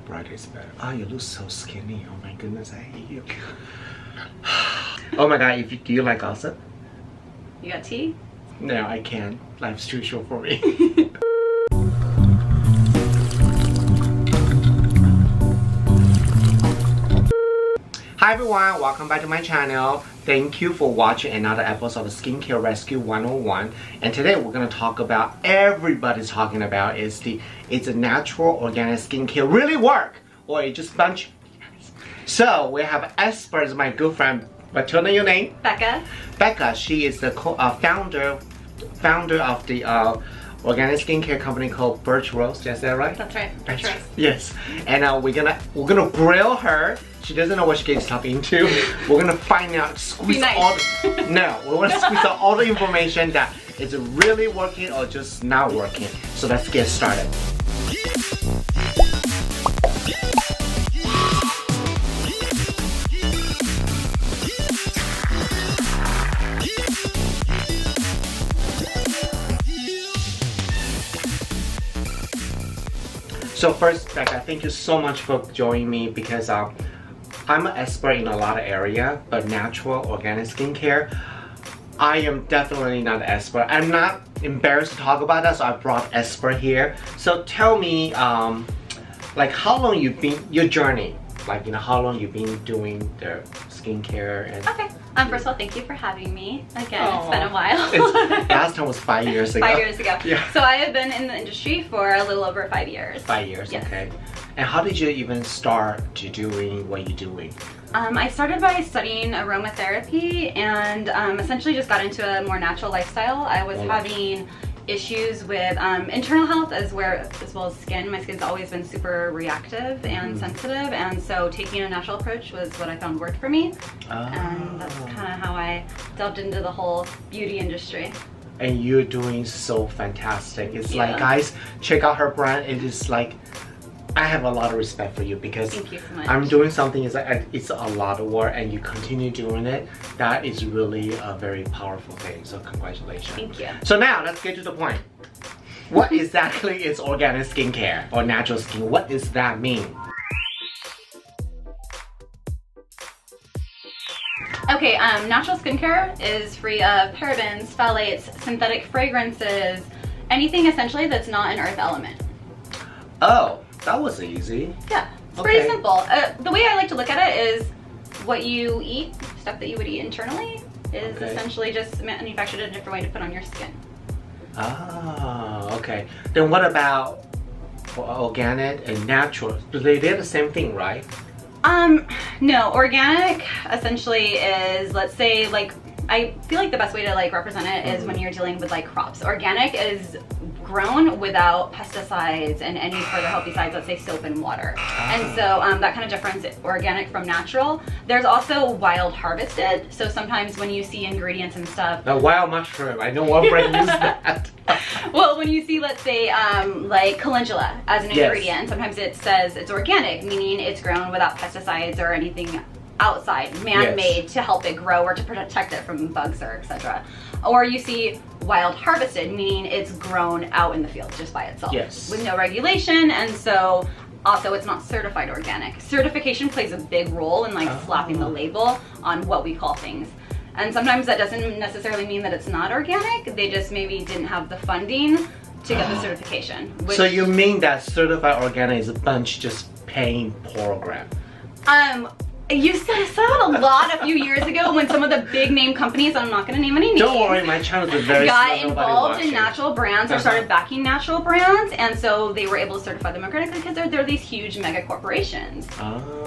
brighter is better. Oh, you look so skinny. Oh my goodness, I hate you. Oh my god, do you like gossip? You got tea? No, I can't. Life's too short for me. Hi everyone, welcome back to my channel. Thank you for watching another episode of Skincare Rescue 101. And today we're going to talk about everybody's talking about is it's a natural organic skincare really work or it just bunch. So we have experts, my good friend. What's your name? Beckah. Beckah, she is the founder of the organic skincare company called Birchrose. Is that right? That's right. Birchrose. Yes. And we're gonna grill her. She doesn't know what she gets stuck into. We're gonna find out, squeeze all the, no, we're gonna squeeze out all the information that is really working or just not working. So let's get started. So first, Beckah, thank you so much for joining me because I'm an expert in a lot of areas, but natural organic skincare, I am definitely not an expert. I'm not embarrassed to talk about that, so I brought an expert here. So tell me, like how long you've been, your journey, like how long you've been doing the skincare and... Okay. First of all, thank you for having me again. Aww. It's been a while. Last time was 5 years ago. 5 years ago. Yeah. So I have been in the industry for a little over 5 years. 5 years, yes. Okay. And how did you even start to doing what you're doing? I started by studying aromatherapy and essentially just got into a more natural lifestyle. I was having issues with internal health as well as skin. My skin's always been super reactive and sensitive, and so taking a natural approach was what I found worked for me. And that's kind of how I delved into the whole beauty industry. And you're doing so fantastic. It's like, guys, check out her brand. It is like, I have a lot of respect for you because thank you so much. I'm doing something, it's a lot of work and you continue doing it. That is really a very powerful thing. So congratulations. Thank you. So now let's get to the point. What exactly is organic skincare or natural skin? What does that mean? Okay, natural skincare is free of parabens, phthalates, synthetic fragrances, anything essentially that's not an earth element. Oh, that was easy. Yeah, it's pretty simple. The way I like to look at it is what you eat, stuff that you would eat internally, is essentially just manufactured in a different way to put on your skin. Ah, okay. Then what about organic and natural? They're the same thing, right? No, organic essentially is, let's say, like, I feel like the best way to like represent it is when you're dealing with like crops. Organic is grown without pesticides and any further healthy sides, let's say soap and water. And so that kind of difference, organic from natural. There's also wild harvested. So sometimes when you see ingredients and stuff. A wild mushroom, I know what brand is that. Well, when you see, let's say, like calendula as an ingredient, sometimes it says it's organic, meaning it's grown without pesticides or anything outside, man-made to help it grow or to protect it from bugs or etc. Or you see wild harvested, meaning it's grown out in the field just by itself with no regulation, and so also it's not certified organic. Certification plays a big role in like slapping the label on what we call things. And sometimes that doesn't necessarily mean that it's not organic, they just maybe didn't have the funding to get the certification. Which, so you mean that certified organic is a bunch just paying program? You said that a lot a few years ago when some of the big name companies, I'm not going to name any names. Don't worry, my channel is very got involved in natural brands or started backing natural brands, and so they were able to certify them organically because they're these huge mega corporations.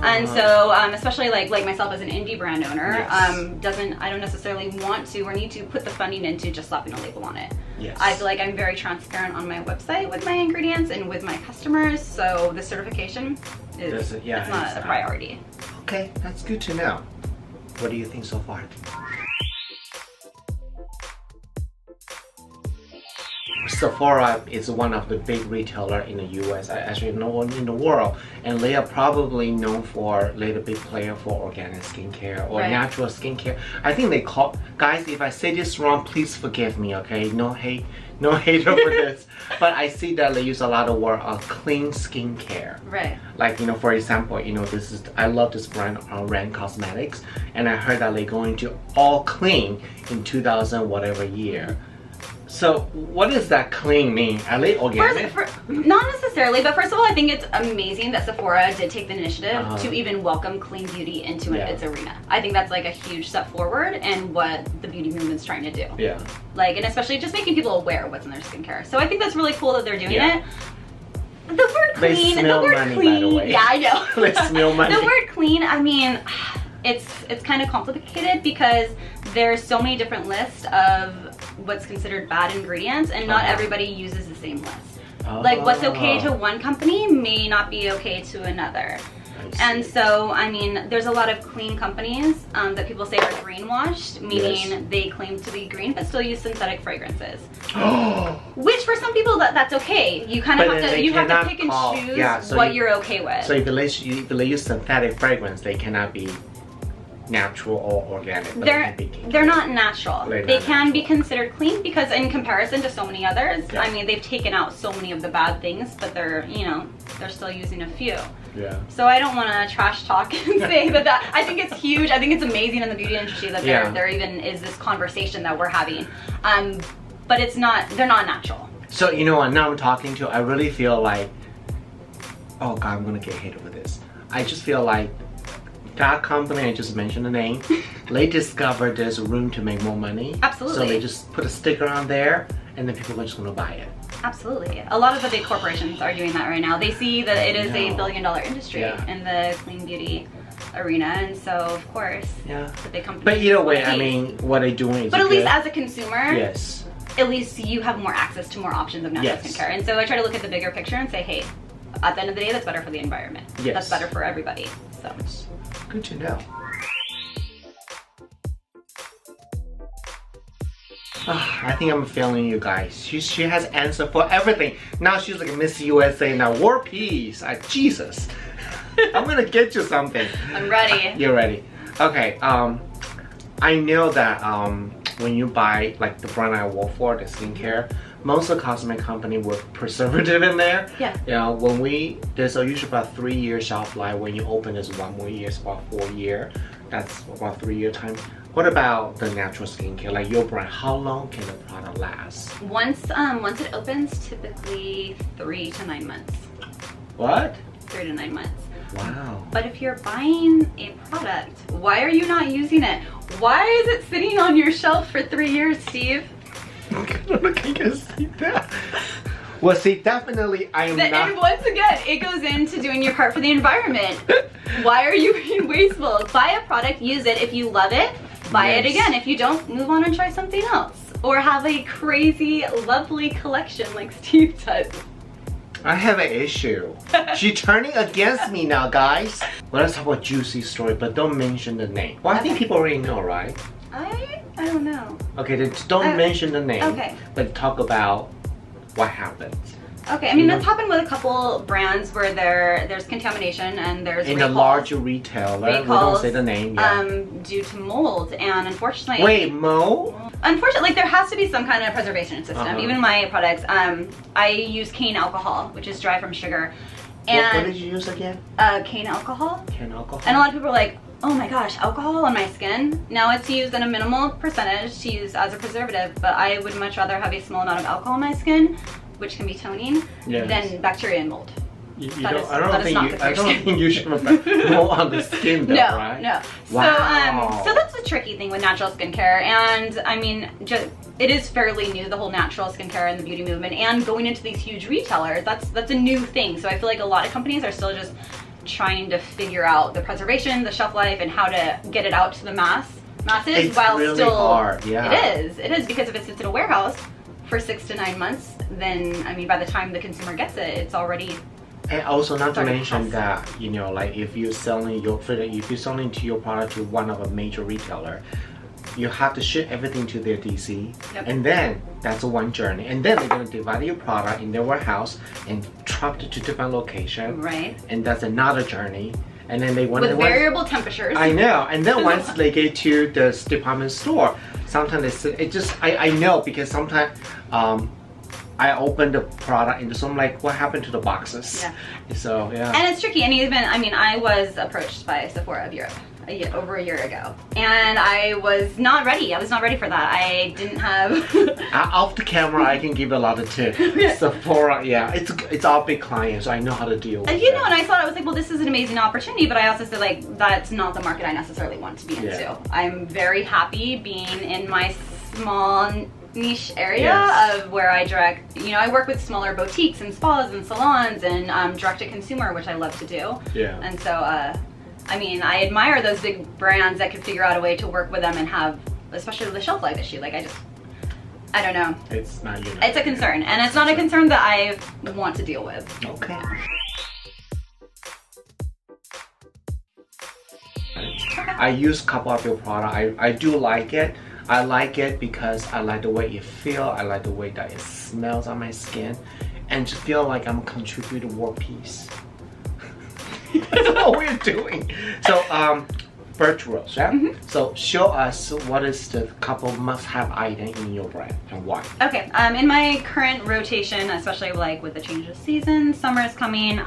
And so, especially like myself as an indie brand owner, I don't necessarily want to or need to put the funding into just slapping a label on it. I feel like I'm very transparent on my website with my ingredients and with my customers, so the certification is it's not a priority. Okay, that's good to know. What do you think so far? Sephora is one of the big retailer in the US, actually in the world, and they are probably known for, they're the big player for organic skincare or natural skincare. I think they call, guys, if I say this wrong, please forgive me, okay? No hate over this. But I see that they use a lot of word on clean skincare. Right. Like, you know, for example, you know, this is, I love this brand, Rand Cosmetics, and I heard that they're going to all clean in 2000 whatever year. So what does that clean mean? Are they organic? Not necessarily, but first of all, I think it's amazing that Sephora did take the initiative to even welcome clean beauty into its arena. I think that's like a huge step forward in what the beauty movement's trying to do. Yeah. Like, and especially just making people aware of what's in their skincare. So I think that's really cool that they're doing it. The word clean, they smell money, by the way. Yeah, I know. They smell money. The word clean, I mean, it's kind of complicated because there's so many different lists of what's considered bad ingredients, and not everybody uses the same list. Like, what's okay to one company may not be okay to another. And so, I mean, there's a lot of clean companies that people say are greenwashed, meaning they claim to be green but still use synthetic fragrances. Which for some people that's okay. You kind of have to pick and choose what you're okay with. So if they use synthetic fragrance, they cannot be natural or organic. They're not natural. They can be considered clean because in comparison to so many others, I mean, they've taken out so many of the bad things, but they're, you know, they're still using a few. Yeah. So I don't want to trash talk and say that I think it's huge. I think it's amazing in the beauty industry that there even is this conversation that we're having. But it's not, they're not natural. So, you know what, now I'm talking to, I really feel like, oh God, I'm gonna get hit over this. I just feel like that company, I just mentioned the name, they discovered there's room to make more money. Absolutely. So they just put a sticker on there and then people are just gonna buy it. Absolutely. A lot of the big corporations are doing that right now. They see that it is a billion-dollar industry in the clean beauty arena, and so of course the big companies. But either way, I mean, what they're doing is But at least as a consumer, at least you have more access to more options of natural skincare. And so I try to look at the bigger picture and say, hey, at the end of the day, that's better for the environment. That's better for everybody. So it's good to know. I think I'm failing you guys. She has answer for everything. Now she's like Miss USA now. War Peace. Jesus. I'm gonna get you something. I'm ready. You're ready. Okay. I know that when you buy like the brand I work for, the skincare, most of the cosmetic company with preservative in there. Yeah. You know, there's usually about 3-year shelf life. When you open, it's 1 more year, it's about 4 year. That's about 3-year time. What about the natural skincare, like your brand? How long can the product last? Once it opens, typically 3 to 9 months. What? 3 to 9 months. Wow. But if you're buying a product, why are you not using it? Why is it sitting on your shelf for 3 years, Steve? Look, I can see that. Well, see, definitely I am not. And once again, it goes into doing your part for the environment. Why are you being wasteful? Buy a product, use it. If you love it, buy it again. If you don't, move on and try something else. Or have a crazy, lovely collection like Steve does. I have an issue. She's turning against me now, guys. Well, let's talk about juicy story, but don't mention the name. Well, I think people already know, right? I don't know. Okay, then don't mention the name. Okay. But talk about what happened. Okay, I mean, that's happened with a couple brands where there's contamination and there's in a larger retailer, we don't say the name yet. Due to mold, and unfortunately... Wait, mold? Unfortunately, like, there has to be some kind of preservation system. Even my products, I use cane alcohol, which is dry from sugar. And what did you use again? Cane alcohol. Cane alcohol? And a lot of people are like, oh my gosh, alcohol on my skin? Now it's used in a minimal percentage to use as a preservative, but I would much rather have a small amount of alcohol on my skin, which can be toning, than bacteria and mold. I don't think you should put mold on the skin though, right? No. Wow. So that's the tricky thing with natural skincare, and I mean, it is fairly new, the whole natural skincare and the beauty movement, and going into these huge retailers, that's a new thing. So I feel like a lot of companies are still just trying to figure out the preservation, the shelf life, and how to get it out to the masses it's while really still hard. Yeah. It is because if it sits in a warehouse for 6 to 9 months, then I mean, by the time the consumer gets it, it's already. And also, not to mention that, you know, like if you're selling to your product to one of a major retailer, you have to ship everything to their DC, Yep. and then that's one journey, and then they're gonna divide your product in their warehouse and truck it to different location, Right. and that's another journey, and then they want With variable temperatures. I know, and then once they get to the department store, sometimes it just I know because sometimes I open the product and so I'm like, what happened to the boxes? Yeah. So yeah. And it's tricky, and even, I mean, I was approached by Sephora of Europe over a year ago, and I was not ready. I was not ready for that. I didn't have... Off the camera, I can give a lot of tips. Sephora, yeah, it's our big client, so I know how to deal with it. You know, and I thought, I was like, well, this is an amazing opportunity, but I also said, like, that's not the market I necessarily want to be into. Yeah. I'm very happy being in my small niche area Yes. of where I direct, you know, I work with smaller boutiques and spas and salons and direct to consumer, which I love to do. Yeah. And so, I mean, I admire those big brands that could figure out a way to work with them and have, especially the shelf life issue. Like, I don't know. It's not, you know. It's a concern, and it's not a concern that I want to deal with. Okay. I use a couple of your product. I do like it. I like it because I like the way it feels. I like the way that it smells on my skin, and just feel like I'm contributing to world peace. That's what we're doing. So, Birchrose, yeah? Mm-hmm. So, show us what is the couple must-have item in your brand and why. Okay, in my current rotation, especially like with the change of season, summer is coming,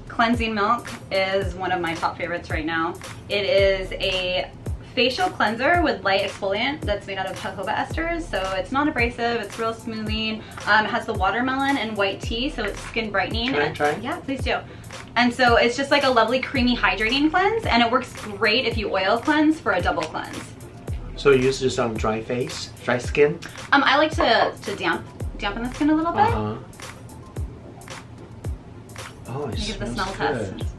cleansing milk is one of my top favorites right now. It is a facial cleanser with light exfoliant that's made out of jojoba esters, so it's not abrasive, it's real smoothing. It has the watermelon and white tea, so it's skin brightening. Can I try? Yeah, please do. And so it's just like a lovely creamy hydrating cleanse, and it works great if you oil cleanse for a double cleanse. So you use this on dry face, dry skin? I like to dampen the skin a little bit. Oh, it Give the smells smell good. test.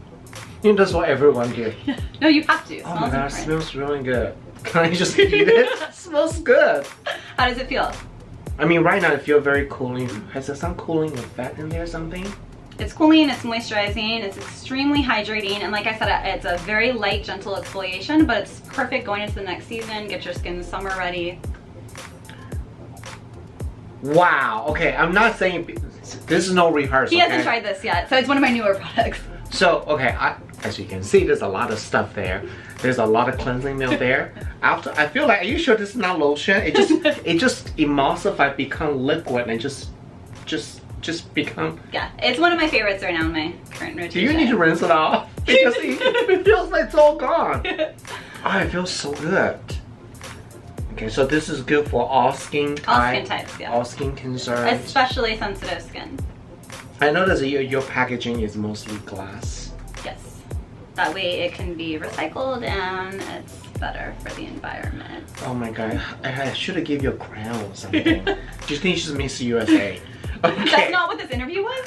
You know, that's what everyone do. No, you have to. It Oh smells my god, it different. smells really good. Can I just eat it? It smells good. How does it feel? I mean, right now I feel very cooling. Has there some cooling effect in there or something? It's cooling, it's moisturizing, it's extremely hydrating, and like I said, it's a very light, gentle exfoliation, but it's perfect going into the next season, get your skin summer ready. Wow, okay, I'm not saying, this is no rehearsal. He hasn't tried this yet, so it's one of my newer products. So, okay, as you can see, there's a lot of stuff there. There's a lot of cleansing milk there. After, I feel like, are you sure this is not lotion? It just emulsifies, become liquid, and just become. Yeah, it's one of my favorites right now in my current rotation. Do you need to rinse it off? Because it feels like it's all gone. Oh, it feels so good. Okay, so this is good for all skin types. All skin types, yeah. All skin concerns. Especially sensitive skin. I noticed that your packaging is mostly glass. Yes. That way it can be recycled and it's better for the environment. Oh my god, I should have given you a crown or something. Do you think you should Miss USA? Okay. That's not what this interview was.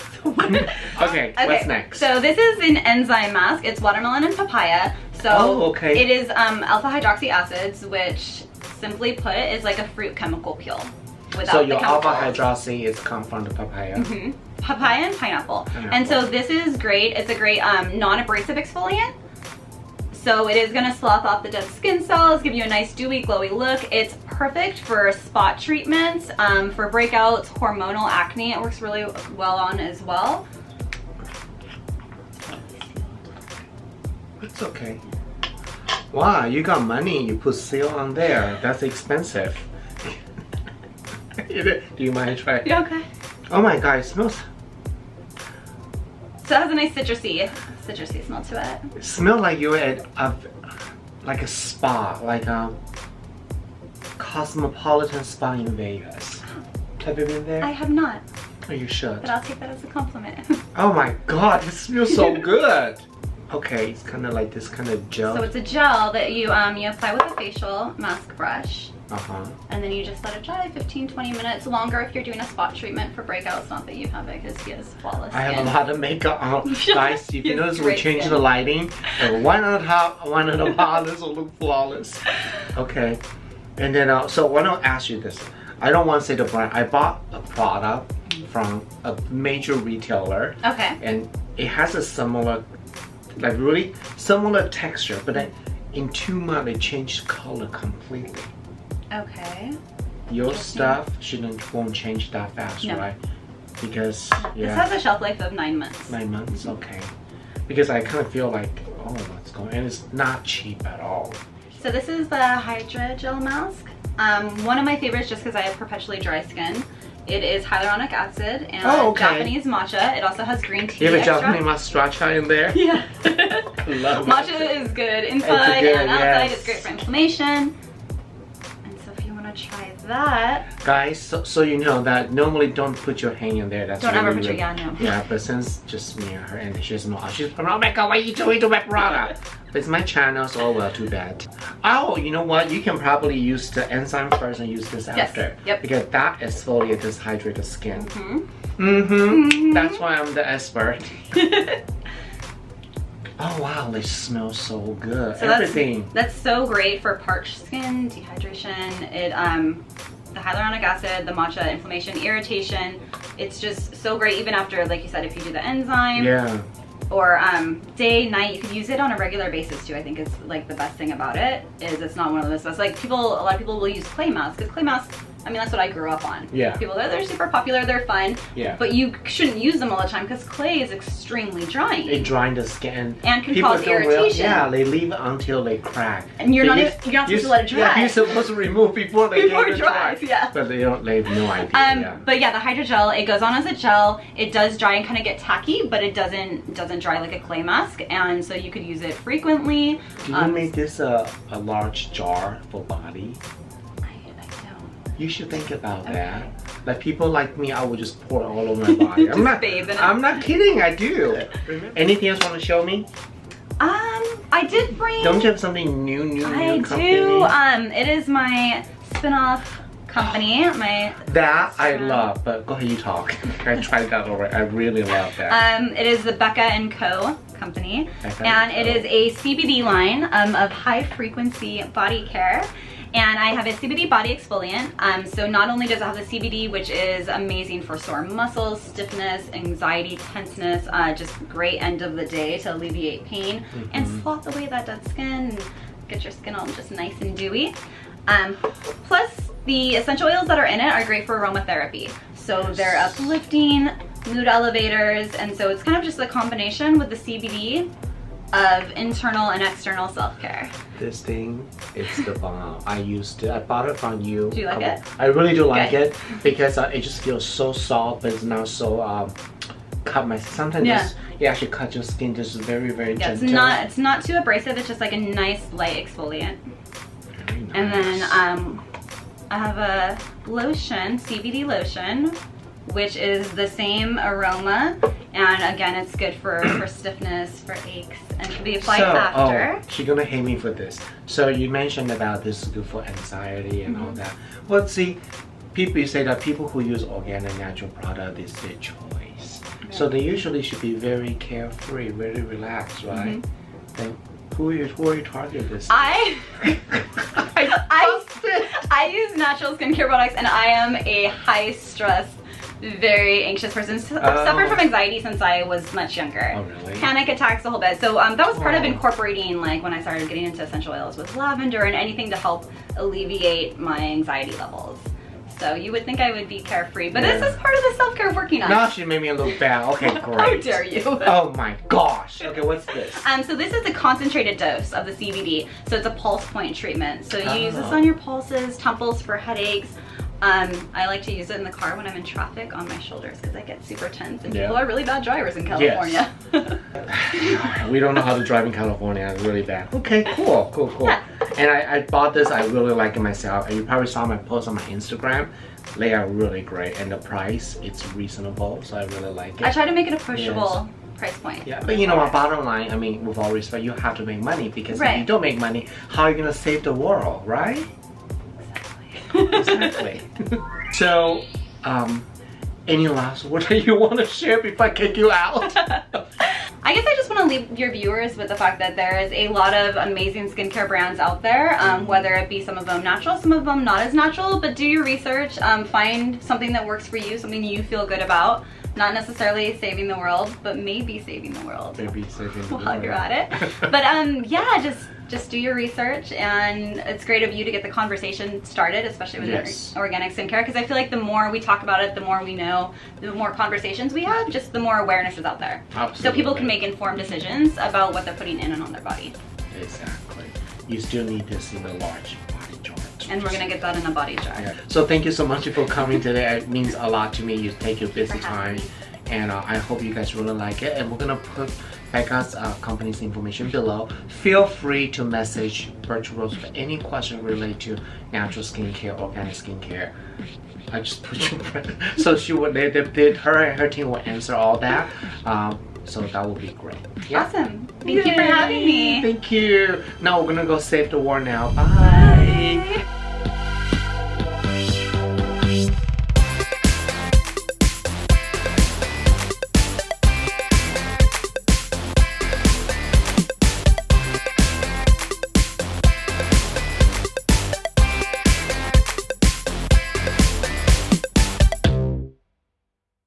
Okay, what's next? So this is an enzyme mask. It's watermelon and papaya. So okay. It is alpha hydroxy acids, which simply put is like a fruit chemical peel. Without So the your chemicals. alpha hydroxy is come from the papaya. Mm-hmm. Papaya and pineapple. And so this is great. It's a great non-abrasive exfoliant. So it is gonna slough off the dead skin cells, give you a nice dewy, glowy look. It's perfect for spot treatments, for breakouts, hormonal acne. It works really well on as well. It's okay. Wow, you got money. You put seal on there. That's expensive. Do you mind trying? Yeah, okay. Oh my god, it smells. So it has a nice citrusy smell to it. It smells like you're at like a spa, like a cosmopolitan spa in Vegas. Have you been there? I have not, Oh, you should. but I'll take that as a compliment. Oh my god, it smells so good. Okay, it's kind of like this kind of gel. So it's a gel that you apply with a facial mask brush. And then you just let it dry 15-20 minutes longer if you're doing a spot treatment for breakouts. Not that you have it because he has flawless I skin. have a lot of makeup on. Guys, if you notice we Great changed skin. the lighting, and one on the top, one on the bottom, this will look flawless. Okay, and then so I want to ask you this. I don't want to say the brand. I bought a product from a major retailer. Okay. And it has a similar, like really similar texture, but then in 2 months it changed color completely. Okay. Your stuff won't change that fast, No. right? Because This has a shelf life of 9 months. 9 months, okay. Because I kind of feel like, oh, what's going on? And it's not cheap at all. So this is the Hydra Gel Mask. One of my favorites just because I have perpetually dry skin. It is hyaluronic acid and Japanese matcha. It also has green tea. You have a Japanese matcha in there? Yeah. Love matcha is good inside and outside. Yes. It's great for inflammation. And so if you want to try that. Guys, so you know that normally don't put your hand in there. That's Don't really, ever put your really, hand, no. Yeah, but since just me and her and she doesn't know how she's, oh my god, what are you doing to my product? But it's my channel, so oh well, too bad. Oh, you know what? You can probably use the enzyme first and use this after. Yep. Because that exfoliates, hydrates the skin. That's why I'm the expert. Oh wow, they smell so good. So Everything. That's so great for parched skin, dehydration. It the hyaluronic acid, the matcha, inflammation, irritation. It's just so great even after, like you said, if you do the enzyme. Yeah. Or day, night, you can use it on a regular basis too. I think is like the best thing about it is it's not one of those. It's like a lot of people will use clay masks because clay masks, I mean, that's what I grew up on. Yeah. People, they're super popular, they're fun. Yeah. But you shouldn't use them all the time because clay is extremely drying. It dries the skin. And can cause irritation. Yeah, they leave it until they crack. And you're not supposed to let it dry. Yeah, you're supposed to remove before they Before get it it dries, dry. yeah. But they have no idea. But yeah, the Hydra Gel, it goes on as a gel. It does dry and kind of get tacky, but it doesn't dry like a clay mask. And so you could use it frequently. Do you make this a large jar for body? I don't. You should think about that. Like people like me, I would just pour it all over my body. I'm not kidding, I do. Anything else you want to show me? I did bring. Don't you have something new I company? do. It is my spin-off company. That I love, but go ahead, you talk. I tried that already. I really love that. It is the Beckah Co company, Beckah and Co. it is a CBD line of high frequency body care. And I have a CBD body exfoliant. So not only does it have the CBD, which is amazing for sore muscles, stiffness, anxiety, tenseness, just great end of the day to alleviate pain and sloth away that dead skin and get your skin all just nice and dewy. Plus the essential oils that are in it are great for aromatherapy. So they're uplifting, mood elevators, and so it's kind of just a combination with the CBD of internal and external self-care. This thing, it's the bomb. I used it. I bought it from you. Do you like it? I really do like it because it just feels so soft, but it's not so sometimes it actually cuts your skin just very, very gentle. It's not too abrasive. It's just like a nice light exfoliant. Very nice. And then I have a lotion, CBD lotion, which is the same aroma, and again, it's good for stiffness, for aches, and can be applied after. Oh, she's gonna hate me for this. So you mentioned about this is good for anxiety and all that. Well, see, people say that people who use organic natural product is their choice. Right. So they usually should be very carefree, very relaxed, right? Then who are you targeting this? I use natural skincare products, and I am a high stress, very anxious person. Suffered from anxiety since I was much younger. Oh, really? Panic attacks, the whole bit. So that was part of incorporating, like when I started getting into essential oils with lavender and anything to help alleviate my anxiety levels. So you would think I would be carefree, but this is part of the self-care working on. Now she made me a little bad. Okay, great. How dare you? Oh my gosh. Okay, what's this? So this is a concentrated dose of the CBD. So it's a pulse point treatment. So you use this on your pulses, temples for headaches. I like to use it in the car when I'm in traffic on my shoulders because I get super tense, and people are really bad drivers in California. Yes. We don't know how to drive in California. It's really bad. Okay, cool. Yeah. And I bought this. I really like it myself. And you probably saw my post on my Instagram. They are really great, and the price, it's reasonable, so I really like it. I try to make it approachable price point. Yeah, but you know what, bottom line, I mean, with all respect, you have to make money, because if you don't make money, how are you going to save the world, right? Exactly. So, any last word that you want to share before I kick you out? I guess I just want to leave your viewers with the fact that there is a lot of amazing skincare brands out there, whether it be some of them natural, some of them not as natural, but do your research, find something that works for you, something you feel good about. Not necessarily saving the world, but maybe saving the world. Maybe saving the world. While you're at it. But yeah, just do your research, and it's great of you to get the conversation started, especially with organic skincare, because I feel like the more we talk about it, the more we know, the more conversations we have, just the more awareness is out there. Absolutely. So people can make informed decisions about what they're putting in and on their body. Exactly. You still need this in a large body jar. And we're going to get that in a body jar. Yeah. So thank you so much for coming today. It means a lot to me. You take your busy time. And I hope you guys really like it. And we're going to put Beckah's company's information below. Feel free to message Birchrose for any question related to natural skincare, organic skincare. I just put you so she would, her and her team will answer all that. So that would be great. Yeah. Awesome. Thank you for having me. Thank you. Now we're gonna go save the world now. Bye.